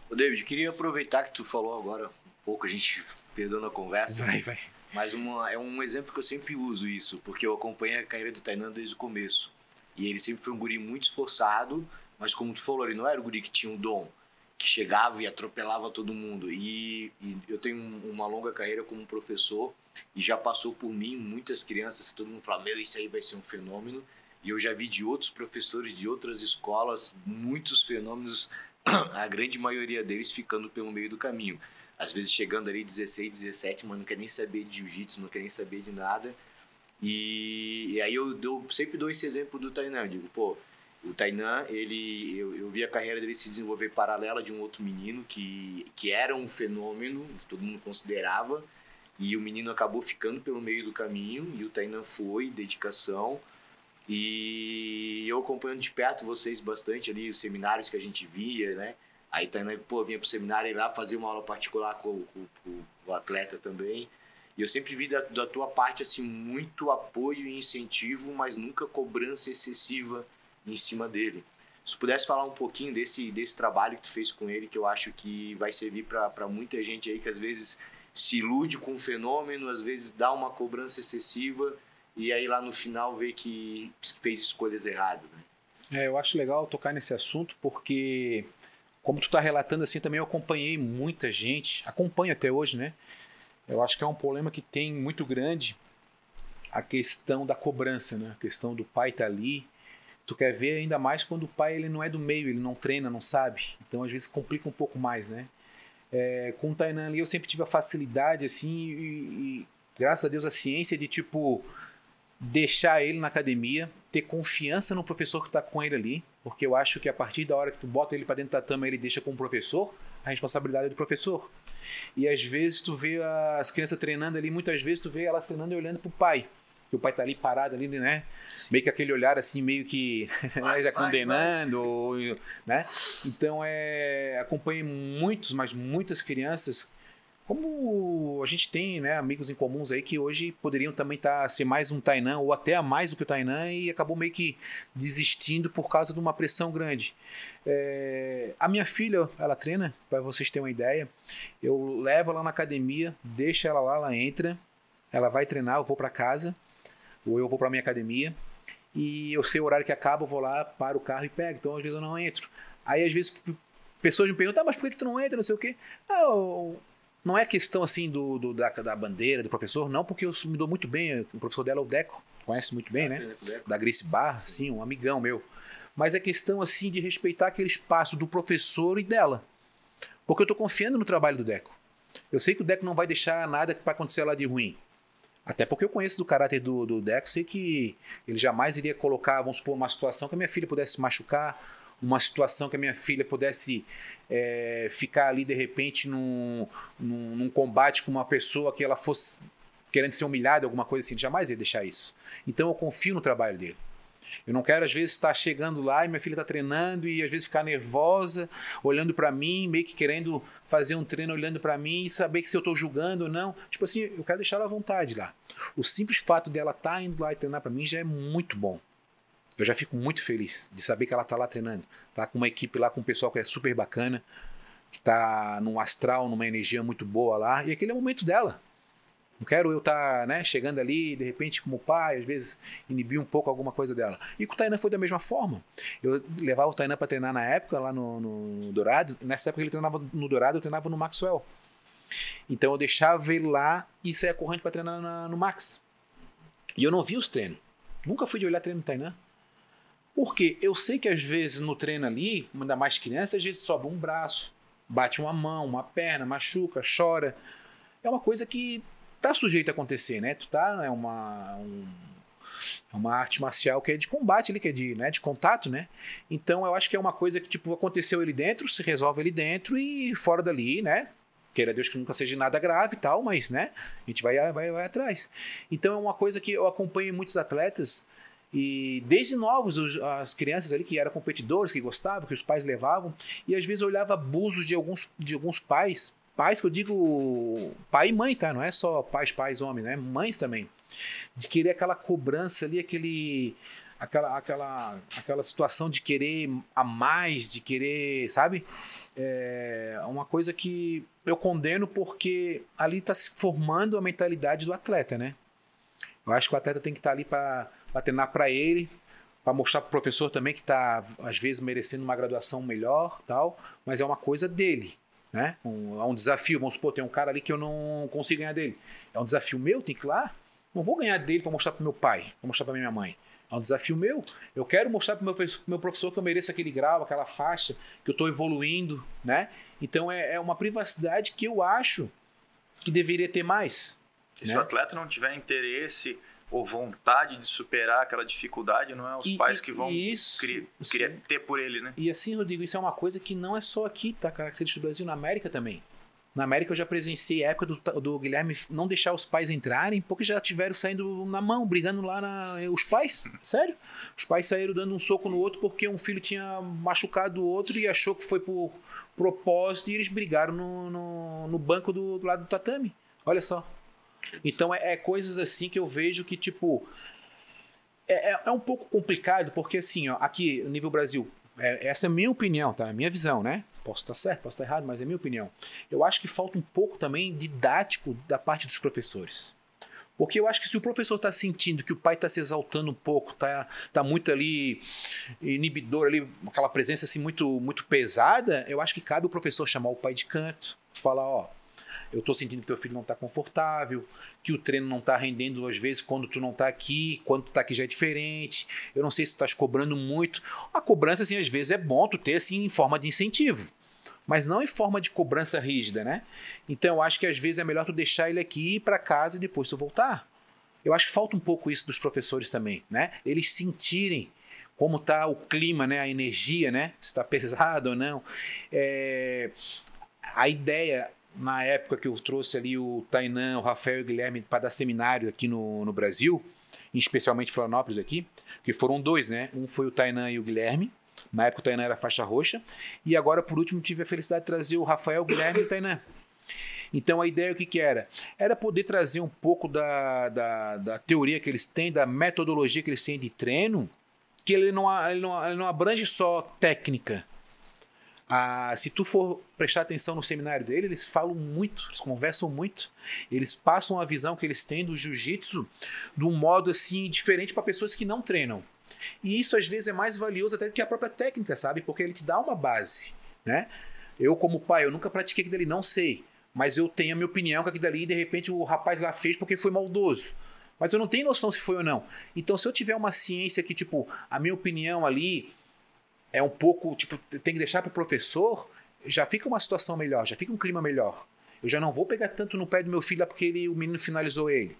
Ô, David, queria aproveitar que tu falou agora um pouco, a gente perdeu na conversa, Vai. mas é um exemplo que eu sempre uso isso, porque eu acompanhei a carreira do Tainan desde o começo. E ele sempre foi um guri muito esforçado, mas como tu falou, ele não era o guri que tinha um dom, que chegava e atropelava todo mundo. E eu tenho uma longa carreira como professor e já passou por mim muitas crianças que todo mundo fala, meu, isso aí vai ser um fenômeno. E eu já vi de outros professores de outras escolas muitos fenômenos, a grande maioria deles ficando pelo meio do caminho. Às vezes chegando ali 16, 17, mas não quer nem saber de jiu-jitsu, não quer nem saber de nada. E aí eu sempre dou esse exemplo do Tainan. Digo, pô, o Tainan, eu vi a carreira dele se desenvolver paralela de um outro menino que era um fenômeno, que todo mundo considerava, e o menino acabou ficando pelo meio do caminho, e o Tainan foi, dedicação. E eu acompanhando de perto vocês bastante ali, os seminários que a gente via, né? Aí o Tainan, pô, vinha pro seminário ir lá fazer uma aula particular com o atleta também. E eu sempre vi da tua parte, assim, muito apoio e incentivo, mas nunca cobrança excessiva em cima dele. Se tu pudesse falar um pouquinho desse trabalho que tu fez com ele, que eu acho que vai servir para muita gente aí que às vezes se ilude com o fenômeno, às vezes dá uma cobrança excessiva e aí lá no final vê que fez escolhas erradas, né? Eu acho legal tocar nesse assunto porque, como tu está relatando assim, também eu acompanhei muita gente, acompanho até hoje, né? Eu acho que é um problema que tem muito grande a questão da cobrança, né? A questão do pai estar ali. Tu quer ver ainda mais quando o pai ele não é do meio, ele não treina, não sabe. Então às vezes complica um pouco mais, né? Com o Tainan ali eu sempre tive a facilidade assim e graças a Deus a ciência de tipo deixar ele na academia, ter confiança no professor que está com ele ali, porque eu acho que a partir da hora que tu bota ele para dentro da tatame ele deixa com o professor, a responsabilidade é do professor. E às vezes tu vê as crianças treinando ali, muitas vezes tu vê elas treinando e olhando pro pai. Que o pai tá ali parado ali, né? Sim. Meio que aquele olhar assim, meio que já condenando, né? Então acompanhei mas muitas crianças, como a gente tem, né, amigos em comuns aí que hoje poderiam também ser mais um Tainan ou até a mais do que o Tainan e acabou meio que desistindo por causa de uma pressão grande. A minha filha, ela treina, para vocês terem uma ideia, eu levo ela na academia, deixo ela lá, ela entra, ela vai treinar, eu vou para casa, ou eu vou para minha academia, e eu sei o horário que acaba, eu vou lá, paro o carro e pego, então às vezes eu não entro. Aí às vezes pessoas me perguntam, mas por que tu não entra, não sei o quê? Não é questão assim da bandeira, do professor, não, porque eu me dou muito bem, o professor dela é o Deco, conhece muito bem, né? Da Grace Barra, sim, um amigão meu. Mas é questão assim de respeitar aquele espaço do professor e dela. Porque eu estou confiando no trabalho do Deco. Eu sei que o Deco não vai deixar nada para acontecer lá de ruim. Até porque eu conheço do caráter do Deco, sei que ele jamais iria colocar, vamos supor, uma situação que a minha filha pudesse se machucar, uma situação que a minha filha pudesse ficar ali de repente num combate com uma pessoa que ela fosse querendo ser humilhada, alguma coisa assim, jamais ia deixar isso. Então eu confio no trabalho dele. Eu não quero, às vezes, estar chegando lá e minha filha está treinando e, às vezes, ficar nervosa, olhando para mim, meio que querendo fazer um treino olhando para mim e saber que se eu estou julgando ou não. Tipo assim, eu quero deixar ela à vontade lá. O simples fato dela estar indo lá e treinar para mim já é muito bom. Eu já fico muito feliz de saber que ela está lá treinando. Tá com uma equipe lá, com um pessoal que é super bacana, que está num astral, numa energia muito boa lá. E aquele é o momento dela. Não quero eu estar, né, chegando ali, de repente, como pai, às vezes, inibir um pouco alguma coisa dela. E com o Tainan foi da mesma forma. Eu levava o Tainan para treinar na época, lá no Dourado. Nessa época ele treinava no Dourado, eu treinava no Maxwell. Então eu deixava ele lá e saía correndo para treinar no Max. E eu não vi os treinos. Nunca fui de olhar treino do Tainan. Porque eu sei que às vezes no treino ali, ainda mais criança, às vezes sobe um braço, bate uma mão, uma perna, machuca, chora. É uma coisa que tá sujeito a acontecer, né? Tu tá, é uma arte marcial que é de combate ali, que é de contato, né? Então eu acho que é uma coisa que tipo aconteceu ali dentro, se resolve ali dentro e fora dali, né? Queira Deus que nunca seja nada grave e tal, mas, né? A gente vai atrás. Então é uma coisa que eu acompanho muitos atletas e desde novos as crianças ali que eram competidores, que gostavam, que os pais levavam e às vezes eu olhava abusos de alguns pais que eu digo pai e mãe, tá? Não é só pais, homens, né? Mães também. De querer aquela cobrança ali, aquela situação de querer a mais, de querer, sabe? é uma coisa que eu condeno porque ali está se formando a mentalidade do atleta, né? Eu acho que o atleta tem que estar ali para treinar para ele, para mostrar para o professor também que está, às vezes, merecendo uma graduação melhor, tal, mas é uma coisa dele, né? É um desafio. Vamos supor, tem um cara ali que eu não consigo ganhar dele. É um desafio meu, tem que ir lá. Não vou ganhar dele para mostrar para meu pai, para mostrar para minha mãe. É um desafio meu. Eu quero mostrar para o meu professor que eu mereço aquele grau, aquela faixa, que eu estou evoluindo, né? Então é uma privacidade que eu acho que deveria ter mais. E se o atleta não tiver interesse ou vontade de superar aquela dificuldade, não é os pais que vão querer ter por ele, né? E assim, Rodrigo, isso é uma coisa que não é só aqui, tá? Característica do Brasil, na América também. Na América eu já presenciei a época do Guilherme não deixar os pais entrarem, porque já tiveram saindo na mão, brigando lá os pais, sério? Os pais saíram dando um soco no outro porque um filho tinha machucado o outro e achou que foi por propósito e eles brigaram no banco do lado do tatame. Olha só. Então é coisas assim que eu vejo que, tipo, é um pouco complicado, porque assim, ó, aqui no nível Brasil, essa é a minha opinião, tá? A minha visão, né? Posso estar certo, posso estar errado, mas é a minha opinião. Eu acho que falta um pouco também didático da parte dos professores. Porque eu acho que se o professor está sentindo que o pai está se exaltando um pouco, tá muito ali inibidor, ali, aquela presença assim muito, muito pesada, eu acho que cabe o professor chamar o pai de canto, falar, ó, eu estou sentindo que teu filho não está confortável, que o treino não está rendendo às vezes quando tu não está aqui, quando tu está aqui já é diferente, eu não sei se tu estás cobrando muito. A cobrança, assim, às vezes é bom tu ter assim em forma de incentivo, mas não em forma de cobrança rígida, né? Então eu acho que às vezes é melhor tu deixar ele aqui, ir para casa e depois tu voltar. Eu acho que falta um pouco isso dos professores também, né? Eles sentirem como está o clima, né? A energia, né? Se está pesado ou não. A ideia... Na época que eu trouxe ali o Tainan, o Rafael e o Guilherme para dar seminário aqui no Brasil, especialmente em Florianópolis aqui, que foram dois, né? Um foi o Tainan e o Guilherme. Na época o Tainan era faixa roxa. E agora, por último, tive a felicidade de trazer o Rafael, o Guilherme e o Tainan. Então a ideia o que era? Era poder trazer um pouco da teoria que eles têm, da metodologia que eles têm de treino, que ele não abrange só técnica. Se tu for prestar atenção no seminário dele, eles falam muito, eles conversam muito, eles passam a visão que eles têm do jiu-jitsu de um modo assim diferente para pessoas que não treinam. E isso às vezes é mais valioso até do que a própria técnica, sabe? Porque ele te dá uma base, né? Eu como pai, eu nunca pratiquei aquilo ali, não sei, mas eu tenho a minha opinião que aquilo ali de repente o rapaz lá fez porque foi maldoso. Mas eu não tenho noção se foi ou não. Então se eu tiver uma ciência que tipo, a minha opinião ali é um pouco, tipo, tem que deixar para o professor, já fica uma situação melhor, já fica um clima melhor. Eu já não vou pegar tanto no pé do meu filho lá porque o menino finalizou ele,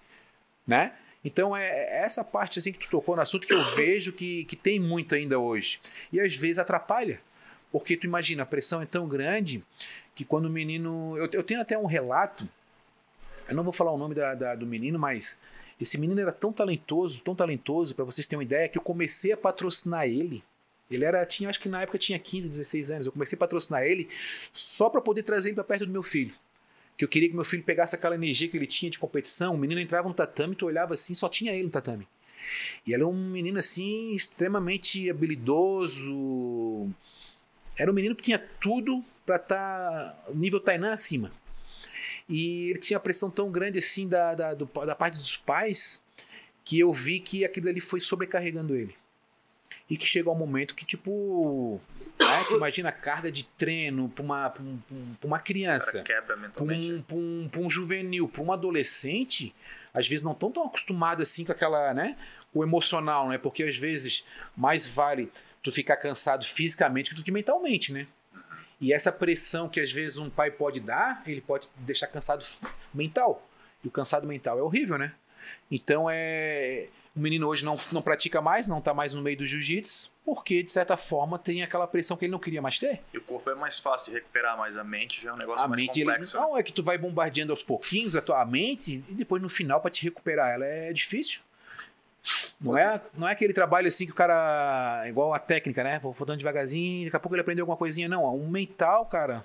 né? Então é essa parte assim que tu tocou no assunto que eu vejo que tem muito ainda hoje. E às vezes atrapalha, porque tu imagina, a pressão é tão grande que quando o menino... Eu tenho até um relato, eu não vou falar o nome do menino, mas esse menino era tão talentoso, para vocês terem uma ideia, que eu comecei a patrocinar ele. Ele acho que na época tinha 15, 16 anos. Eu comecei a patrocinar ele só para poder trazer ele para perto do meu filho. Que eu queria que meu filho pegasse aquela energia que ele tinha de competição. O menino entrava no tatame, tu olhava assim, só tinha ele no tatame. E ele era um menino assim, extremamente habilidoso. Era um menino que tinha tudo para estar nível Tainan acima. E ele tinha a pressão tão grande assim da parte dos pais que eu vi que aquilo ali foi sobrecarregando ele. E que chega um momento que, tipo, imagina a carga de treino para uma criança, quebra mentalmente, para um juvenil, para um adolescente, às vezes não estão tão acostumados assim com aquela, né, o emocional, né? Porque às vezes mais vale tu ficar cansado fisicamente do que mentalmente, né? E essa pressão que às vezes um pai pode dar, ele pode deixar cansado mental. E o cansado mental é horrível, né? Então o menino hoje não pratica mais, não está mais no meio do jiu-jitsu, porque de certa forma tem aquela pressão que ele não queria mais ter. E o corpo é mais fácil de recuperar, mas a mente já é um negócio mais complexo. Não, é que tu vai bombardeando aos pouquinhos a tua mente e depois no final para te recuperar ela é difícil. Não é aquele trabalho assim que o cara, igual a técnica, né? Vou dando devagarzinho, daqui a pouco ele aprendeu alguma coisinha. Não, um mental, cara,